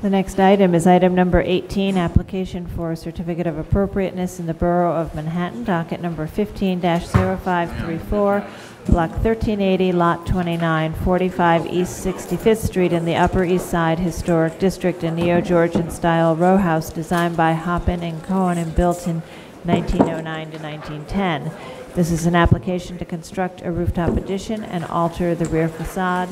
The next item is item number 18, application for a certificate of appropriateness in the Borough of Manhattan, docket number 15-0534, block 1380, lot 29, 45 East 65th Street in the Upper East Side Historic District, a Neo-Georgian style row house designed by Hoppin and Cohen and built in 1909 to 1910. This is an application to construct a rooftop addition and alter the rear facade.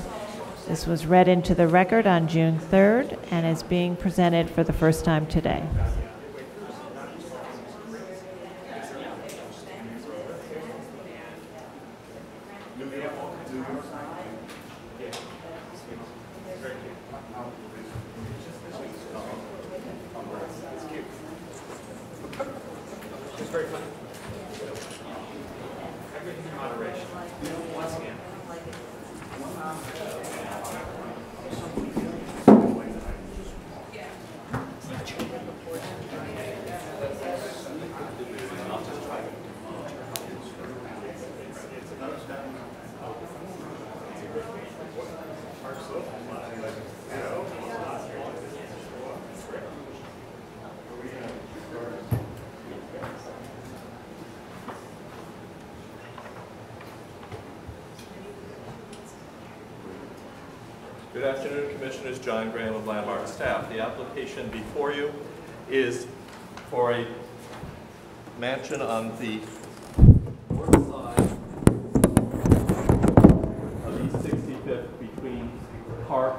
This was read into the record on June 3rd and is being presented for the first time today. Good afternoon, Commissioners. John Graham of Landmark staff. The application before you is for a mansion on the north side of East 65th between Park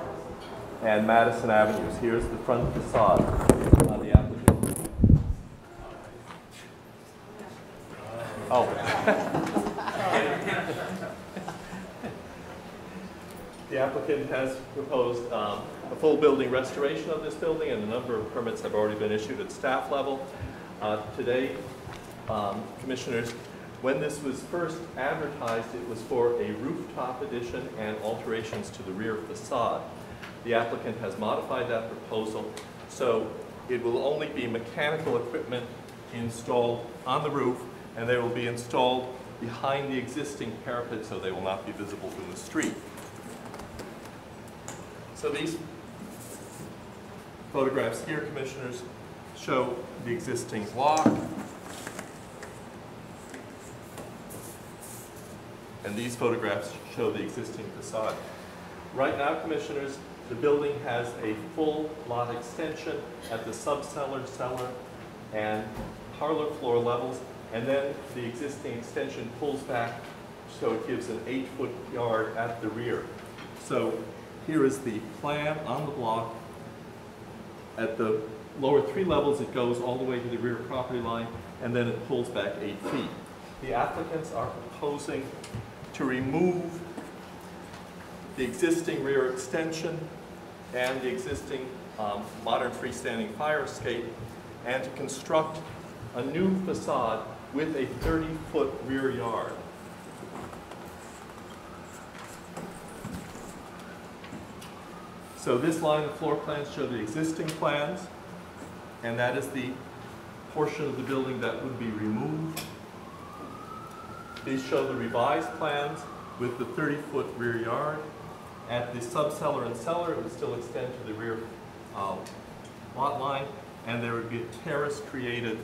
and Madison Avenues. Here's the front facade on the application. Oh. The applicant has proposed a full building restoration of this building, and a number of permits have already been issued at staff level. Today, Commissioners, when this was first advertised, it was for a rooftop addition and alterations to the rear facade. The applicant has modified that proposal, so it will only be mechanical equipment installed on the roof, and they will be installed behind the existing parapet, so they will not be visible from the street. So these photographs here, Commissioners, show the existing block. And these photographs show the existing facade. Right now, Commissioners, the building has a full lot extension at the subcellar, cellar, and parlor floor levels, and then the existing extension pulls back so it gives an 8-foot yard at the rear. So here is the plan on the block. At the lower 3 levels, it goes all the way to the rear property line, and then it pulls back 8 feet. The applicants are proposing to remove the existing rear extension and the existing modern freestanding fire escape, and to construct a new facade with a 30-foot rear yard. So this line of floor plans show the existing plans, and that is the portion of the building that would be removed. These show the revised plans with the 30-foot rear yard. At the subcellar and cellar, it would still extend to the rear lot line, and there would be a terrace created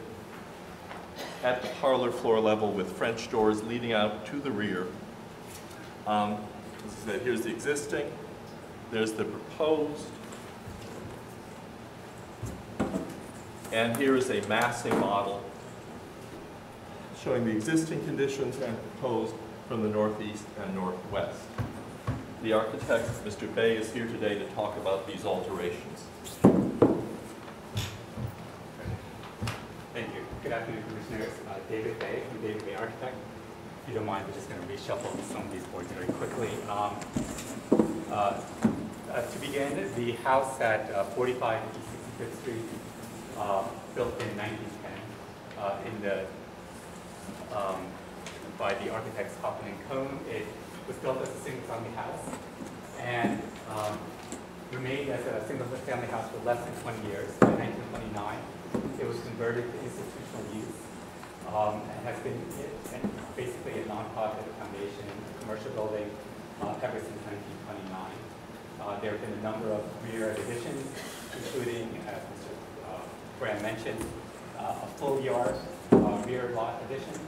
at the parlor floor level with French doors leading out to the rear. As I said, here's the existing. There's the proposed, and here is a massing model showing the existing conditions and proposed from the northeast and northwest. The architect, Mr. Bay, is here today to talk about these alterations. Thank you. Good afternoon, Commissioners. David Bay from David Bay Architect. If you don't mind, we're just going to reshuffle some of these boards very quickly. To begin, the house at 45 East 65th Street, built in 1910 by the architects Hoppin and Cohen. It was built as a single-family house and remained as a single-family house for less than 20 years. In 1929, it was converted to institutional use and has been basically a nonprofit foundation, a commercial building ever since 1929. There have been a number of rear additions including, as Mr. Graham mentioned, a full yard rear lot addition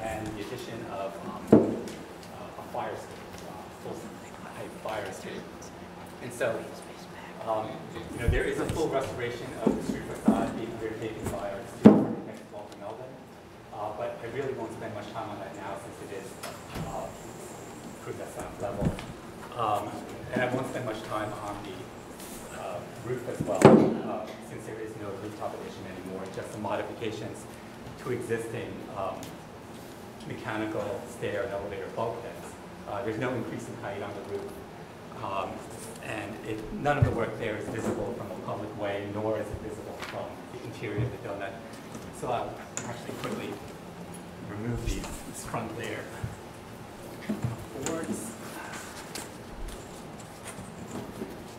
and the addition of a fire escape, full-height fire escape. And so, there is a full restoration of the street facade being undertaken by our exterior architect, Walter Melvin. But I really won't spend much time on that now since it is approved at some level. And I won't spend much time on the roof as well, since there is no rooftop addition anymore, just some modifications to existing mechanical stair and elevator bulkheads. There's no increase in height on the roof. And none of the work there is visible from a public way, nor is it visible from the interior of the donut. So I'll actually quickly remove this front layer boards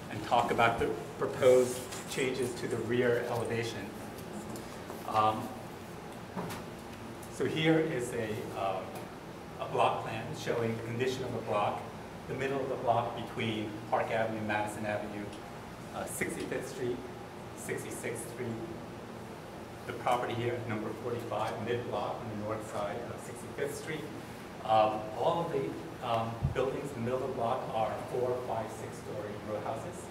and talk about the proposed changes to the rear elevation. So here is a block plan showing the condition of the block. The middle of the block between Park Avenue, Madison Avenue, 65th Street, 66th Street. The property here at number 45, mid-block on the north side of 65th Street. All of the buildings in the middle of the block are 4, 5, 6-story row houses.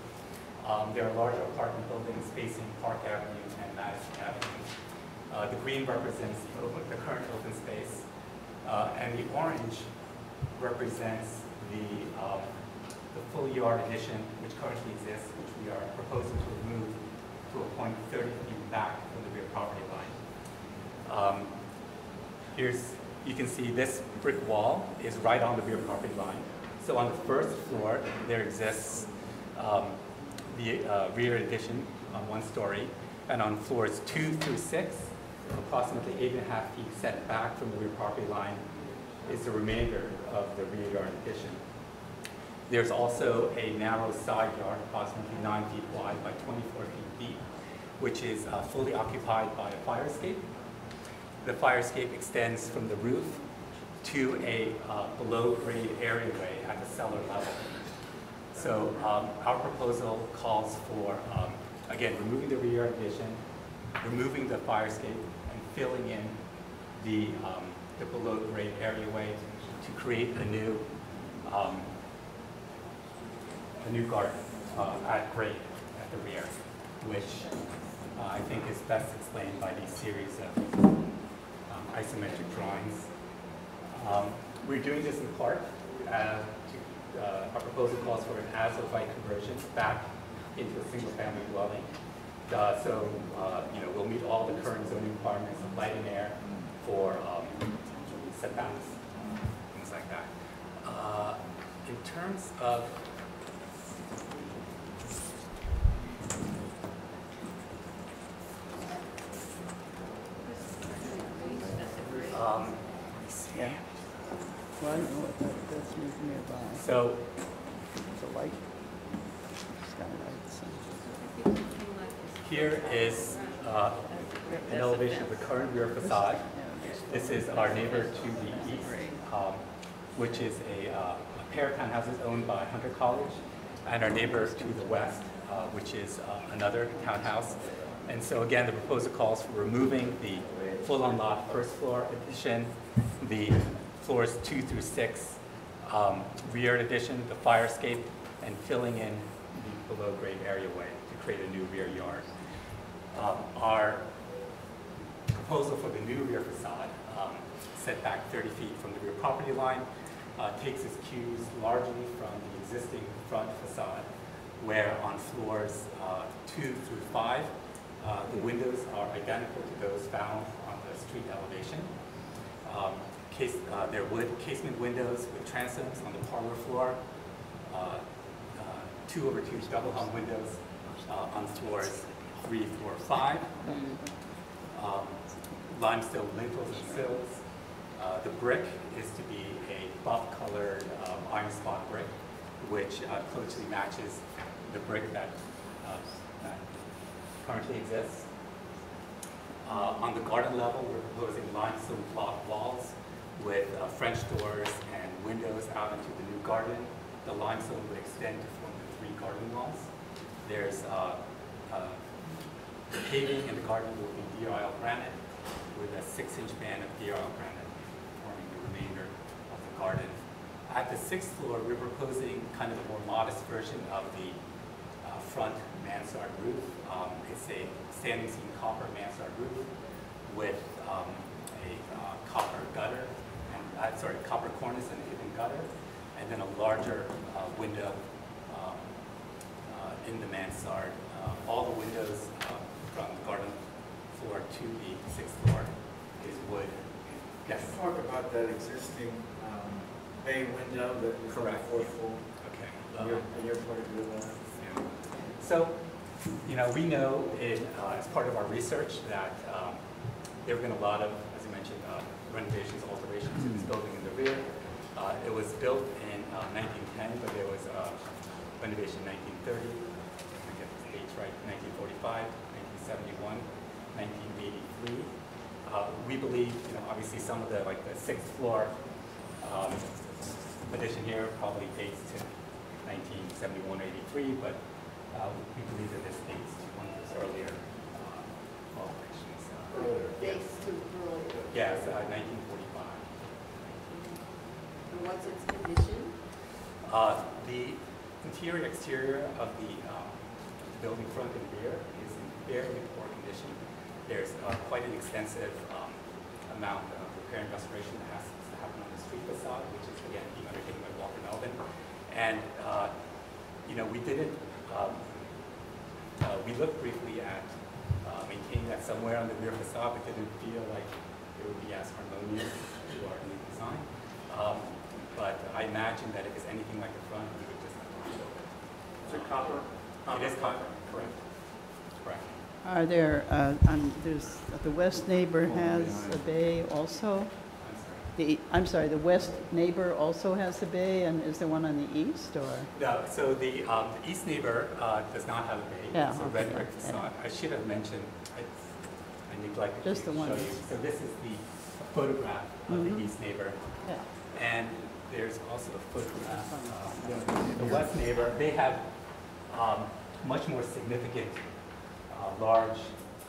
There are larger apartment buildings facing Park Avenue and Madison Avenue. The green represents the current open space, and the orange represents the full yard addition which currently exists, which we are proposing to remove to a point 30 feet back from the rear property line. You can see this brick wall is right on the rear property line. So on the first floor, there exists the rear addition on 1 story, and on floors 2 through 6, approximately 8.5 feet set back from the rear property line, is the remainder of the rear yard addition. There's also a narrow side yard, approximately 9 feet wide by 24 feet deep, which is fully occupied by a fire escape. The fire escape extends from the roof to a below-grade areaway at the cellar level. So our proposal calls for, again, removing the rear yard addition, removing the fire escape, and filling in the below-grade areaway to create a new garden at grade at the rear, which I think is best explained by these series of isometric drawings. We're doing this in part. Our proposal calls for an as-of-right conversion back into a single-family dwelling. We'll meet all the current zoning requirements of light and air for setbacks, things like that. In terms of yeah. Well, I don't know what that's nearby. So, it's a light. Skylights. here is an elevation of the current rear facade. This is our neighbor to the east, which is a pair of townhouses owned by Hunter College, and our neighbor to the west, which is another townhouse. And so again, the proposal calls for removing the full on-lot first floor addition, the floors 2 through 6 rear addition, the fire escape, and filling in the below-grade areaway to create a new rear yard. Our proposal for the new rear facade, set back 30 feet from the rear property line, takes its cues largely from the existing front facade, where on floors 2 through 5, the windows are identical to those found on the street elevation. They're wood casement windows with transoms on the parlor floor, 2/2 double hung windows on floors 3, 4, 5. Limestone lintels and sills. The brick is to be a buff-colored iron spot brick, which closely matches the brick that currently exists. On the garden level, we're proposing limestone block walls with French doors and windows out into the new garden. The limestone would extend to form the 3 garden walls. There's The paving in the garden will be deer isle granite with a 6-inch band of deer isle granite forming the remainder of the garden. At the 6th floor, we're proposing kind of a more modest version of the front mansard roof. It's a standing seam copper mansard roof with a copper gutter, and copper cornice and a hidden gutter, and then a larger window in the mansard. All the windows from the garden floor to the 6th floor is wood. Yes. Talk about that existing bay window that is on the Correct. 4th floor. Okay. In your point of view of that. Yeah. So, we know as part of our research that there have been a lot of, as I mentioned, renovations, alterations to this building in the rear. It was built in 1910, but there was a renovation in 1930. I get the dates right, 1945, 1971, 1983. We believe, obviously some of the 6th floor addition here probably dates to 1971 or 83, but we believe that this dates to one of those earlier alterations. Dates to earlier. Yes, 1945. And what's its condition? The interior exterior of the building front and rear is in fairly poor condition. There's quite an extensive amount of repair and restoration that has to happen on the street facade, which is again being undertaken by Walker Melvin. And we didn't. We looked briefly at maintaining that somewhere on the rear facade, but didn't feel like it would be as harmonious to our new design. But I imagine that if it's anything like the front, we would just have to rebuild it. Is it copper? It is copper, correct. Correct. Are there, there's, the west neighbor has a bay also? I'm sorry, the west neighbor also has a bay, and is there one on the east, or? No, so the east neighbor does not have a bay. Yeah, It's a okay, red brick yeah. facade. I should have mentioned, I neglected Just to the show one. you. So this is the photograph of the east neighbor. Yeah. And there's also a photograph of the west neighbor. They have much more significant large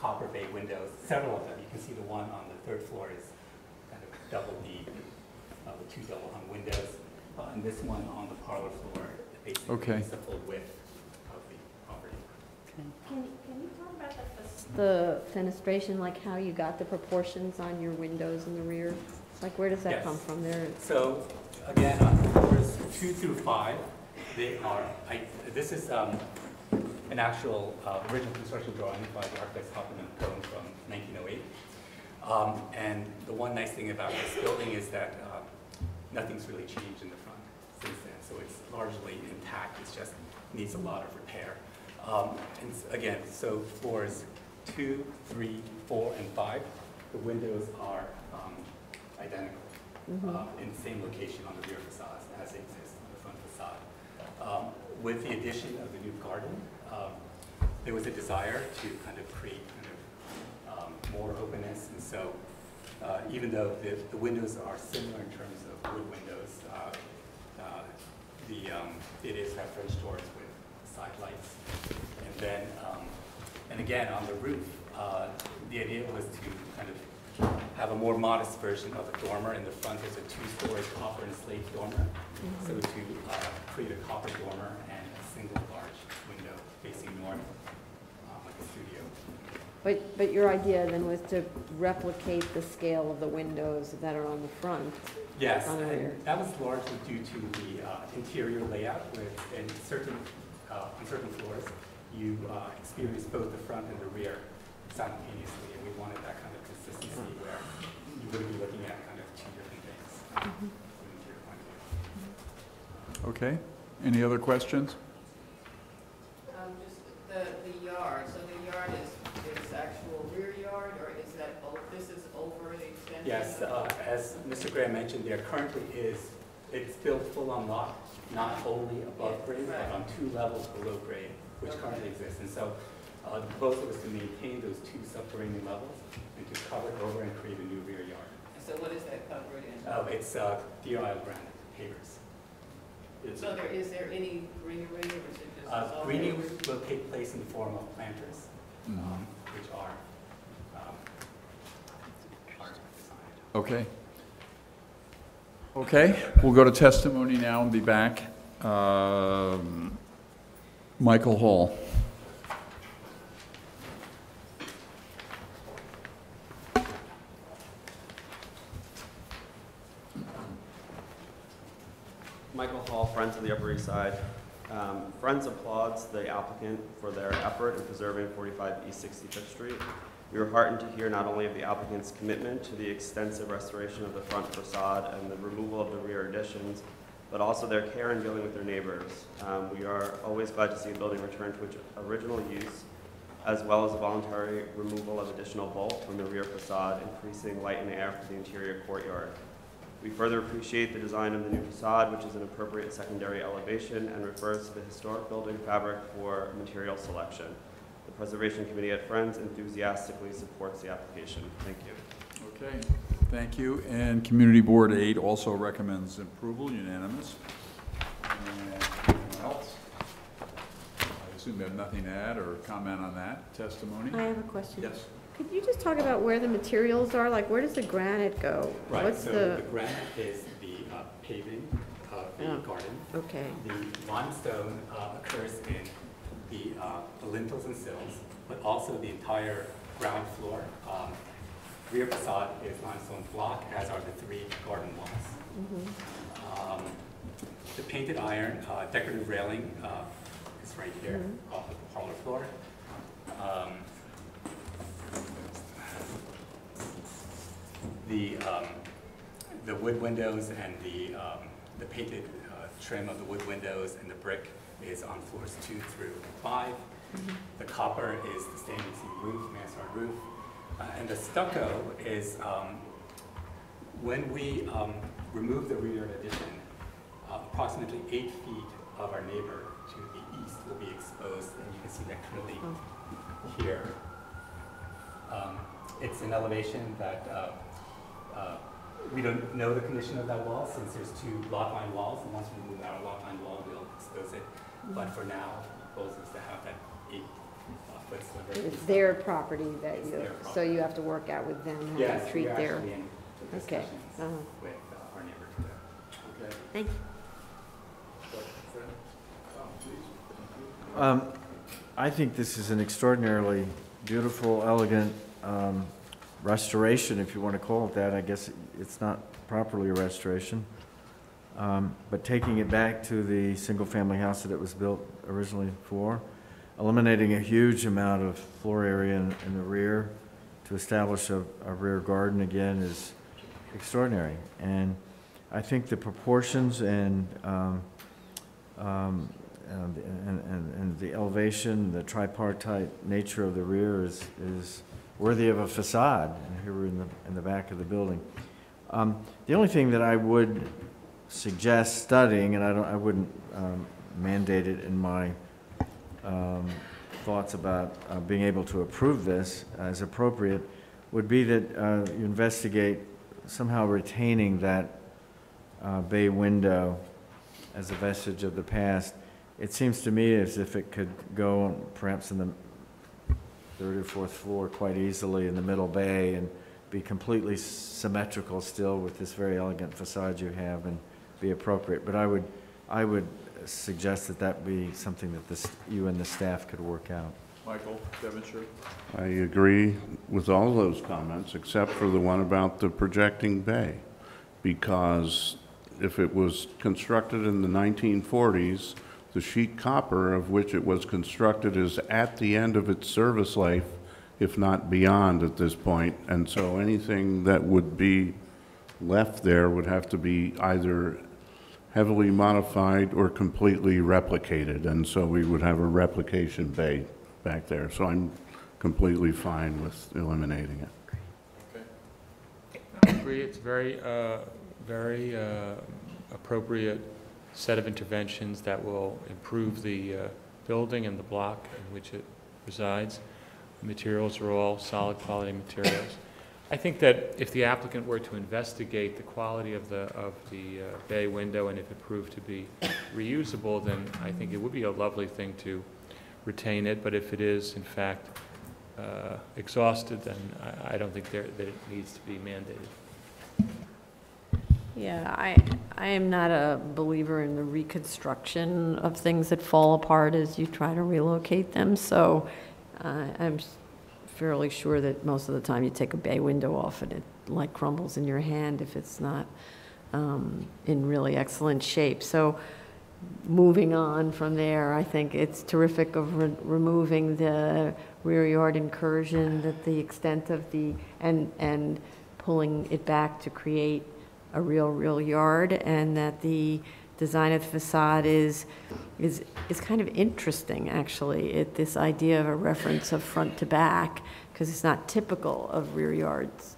copper bay windows, several of them. You can see the one on the 3rd floor is kind of double deep with 2 double hung windows. And this one on the parlor floor basically Okay. is the full width of the property. Can you talk about the fenestration, like how you got the proportions on your windows in the rear? Like where does that Yes. come from there? So again, on floors 2 through 5, they are, this is an actual original construction drawing by the architects Hoffman and Cohen from 1908. And the one nice thing about this building is that nothing's really changed in the front since then. So it's largely intact. It just needs a lot of repair. And again, so floors 2, 3, 4, and 5, the windows are identical in the same location on the rear facades as they exist on the front facade. With the addition of the new garden, there was a desire to kind of create more openness, and so even though the windows are similar in terms of wood windows, it is have French doors with side lights. And then, and again, on the roof, the idea was to kind of have a more modest version of a dormer. In the front, there's a 2-story copper and slate dormer. So to create a copper dormer and a single large window facing north, like a studio. But your idea then was to replicate the scale of the windows that are on the front. Yes, On the rear. and that was largely due to the interior layout, where on certain floors, you experience both the front and the rear simultaneously, and we wanted that kind of consistency where you wouldn't be looking at kind of 2 different things from an interior point of view. Okay, any other questions? Just the yard, so the yard is actual rear yard, or is that, this is over the extension? Yes, as Mr. Graham mentioned, there currently it's built full on lot, not only above grade, but on 2 levels below grade, which currently exists. And so the proposal was to maintain those 2 subterranean levels and to cover it over and create a new rear yard. So what is that covered in? Oh, it's deer isle granite pavers. It's, So is there any greenery or is it just? all Greening over? will take place in the form of planters, which are designed. Okay. Okay, we'll go to testimony now and be back. Michael Hall. Michael Hall, Friends of the Upper East Side. Friends applauds the applicant for their effort in preserving 45 East 65th Street. We were heartened to hear not only of the applicant's commitment to the extensive restoration of the front facade and the removal of the rear additions, but also their care in dealing with their neighbors. We are always glad to see a building return to its original use, as well as the voluntary removal of additional vault from the rear facade, increasing light and air for the interior courtyard. We further appreciate the design of the new facade, which is an appropriate secondary elevation and refers to the historic building fabric for material selection. The Preservation Committee at Friends enthusiastically supports the application. Thank you. Okay, thank you. And Community Board 8 also recommends approval, unanimous. And anyone else? I assume they have nothing to add or comment on that testimony? I have a question. Yes. Could you just talk about where the materials are? Like, where does the granite go? Right, What's so the granite is the paving of the Oh. garden. Okay. The limestone occurs in the lintels and sills, but also the entire ground floor. Rear facade is limestone block, as are the 3 garden walls. The painted iron decorative railing is right here off of the parlor floor. The wood windows and the painted trim of the wood windows and the brick is on floors 2 through 5. The copper is the standing seam roof, mansard roof. And the stucco is, when we remove the rear addition, approximately 8 feet of our neighbor to the east will be exposed, and you can see that clearly here. It's an elevation that we don't know the condition of that wall since there's 2 lot line walls, and once we remove our lot line wall, we'll expose it. But for now, the proposal is to have that 8-foot sliver. It's their property that It's you, their so property. you have to work out with them how Yes, to treat we're their. actually in Okay. discussions with our neighbor today. Okay. Thank you. I think this is an extraordinarily beautiful, elegant restoration, if you want to call it that. I guess it's not properly a restoration. But taking it back to the single-family house that it was built originally for, eliminating a huge amount of floor area in the rear to establish a rear garden again is extraordinary. And I think the proportions and the elevation, the tripartite nature of the rear is worthy of a facade. And here we're in the back of the building. The only thing that I would suggest studying, and I wouldn't mandate it in my thoughts about being able to approve this as appropriate, would be that you investigate somehow retaining that bay window as a vestige of the past. It seems to me as if it could go perhaps in the 3rd or 4th floor quite easily in the middle bay and be completely symmetrical still with this very elegant facade you have and be appropriate. But I would suggest that be something that you and the staff could work out. Michael, Devonshire? I agree with all those comments except for the one about the projecting bay, because if it was constructed in the 1940s, the sheet copper of which it was constructed is at the end of its service life, if not beyond at this point. And so anything that would be left there would have to be either heavily modified or completely replicated. And so we would have a replication bay back there. So I'm completely fine with eliminating it. Okay. I agree. It's very appropriate set of interventions that will improve the building and the block in which it resides. The materials are all solid quality materials. I think that if the applicant were to investigate the quality of the bay window, and if it proved to be reusable, then I think it would be a lovely thing to retain it. But if it is, in fact, exhausted, then I don't think that it needs to be mandated. Yeah, I am not a believer in the reconstruction of things that fall apart as you try to relocate them. So I'm fairly sure that most of the time you take a bay window off and it like crumbles in your hand if it's not in really excellent shape. So moving on from there, I think it's terrific of removing the rear yard incursion at the extent of the, and pulling it back to create a real yard, and that the design of the facade is kind of interesting, actually. This idea of a reference of front to back, because it's not typical of rear yards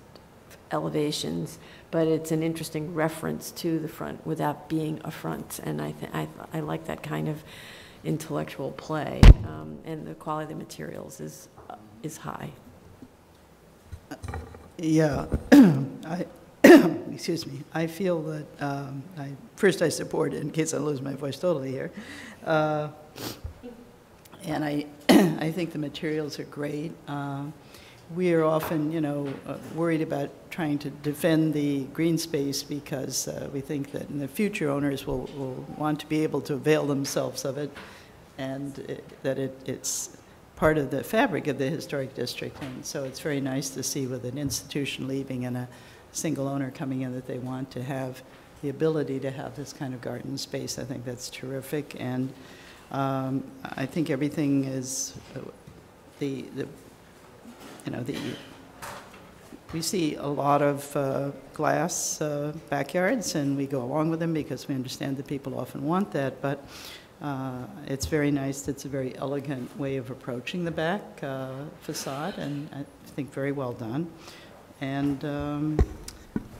elevations, but it's an interesting reference to the front without being a front, and I like that kind of intellectual play, and the quality of the materials is high. Yeah, excuse me. I feel that first I support it in case I lose my voice totally here, and I think the materials are great. We are often, worried about trying to defend the green space because we think that in the future owners will want to be able to avail themselves of it, and it's part of the fabric of the historic district. And so it's very nice to see with an institution leaving and a single owner coming in that they want to have the ability to have this kind of garden space. I think that's terrific, and I think everything is we see a lot of glass backyards, and we go along with them because we understand that people often want that, but it's very nice. It's a very elegant way of approaching the back facade, and I think very well done. And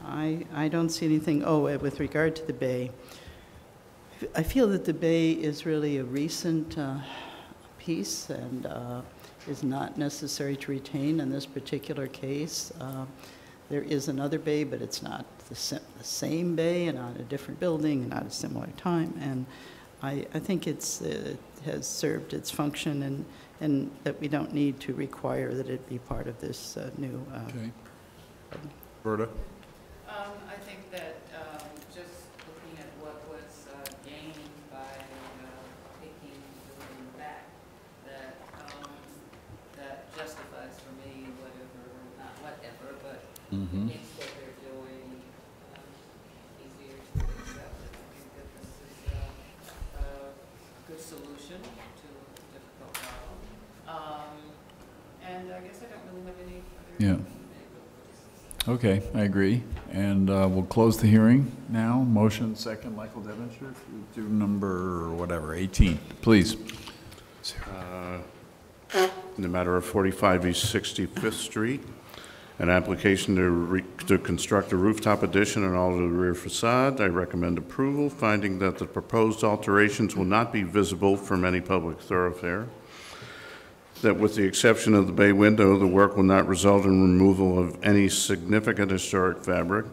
I don't see anything, with regard to the bay, I feel that the bay is really a recent piece and is not necessary to retain in this particular case. There is another bay, but it's not the same bay and not a different building and not a similar time. And I think it has served its function, and that we don't need to require that it be part of this new. Okay. Berta? I think that just looking at what was gained by taking the building back, that justifies for me not whatever, but it makes what they're doing easier to accept. And I think that this is a good solution to a difficult problem. And I guess I don't really have any other. Yeah. Okay, I agree. And we'll close the hearing now. Motion second, Michael Devonshire, to number whatever, 18, please. In the matter of 45 East 65th Street, an application to construct a rooftop addition and alter the rear facade. I recommend approval, finding that the proposed alterations will not be visible from any public thoroughfare. That with the exception of the bay window, the work will not result in removal of any significant historic fabric.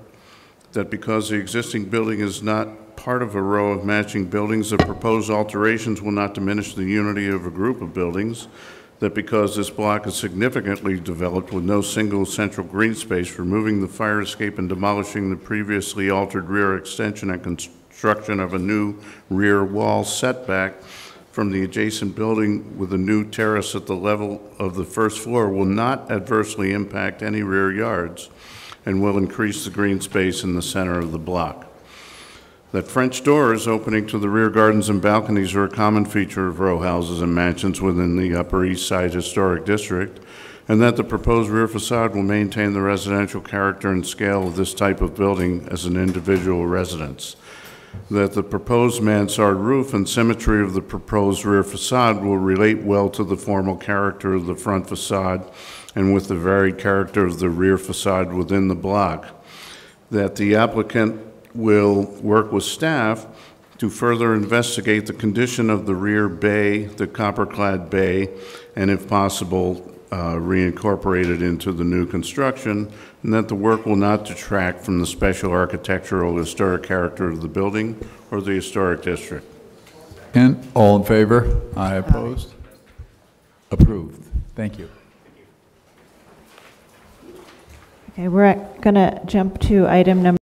That because the existing building is not part of a row of matching buildings, the proposed alterations will not diminish the unity of a group of buildings. That because this block is significantly developed with no single central green space, removing the fire escape and demolishing the previously altered rear extension and construction of a new rear wall setback from the adjacent building with a new terrace at the level of the first floor will not adversely impact any rear yards and will increase the green space in the center of the block. That French doors opening to the rear gardens and balconies are a common feature of row houses and mansions within the Upper East Side Historic District, and that the proposed rear facade will maintain the residential character and scale of this type of building as an individual residence. That the proposed mansard roof and symmetry of the proposed rear facade will relate well to the formal character of the front facade and with the varied character of the rear facade within the block. That the applicant will work with staff to further investigate the condition of the rear bay, the copper-clad bay, and if possible, reincorporated into the new construction, and that the work will not detract from the special architectural historic character of the building or the historic district. And all in favor? Aye, opposed? Approved. Thank you. Okay, we're going to jump to item number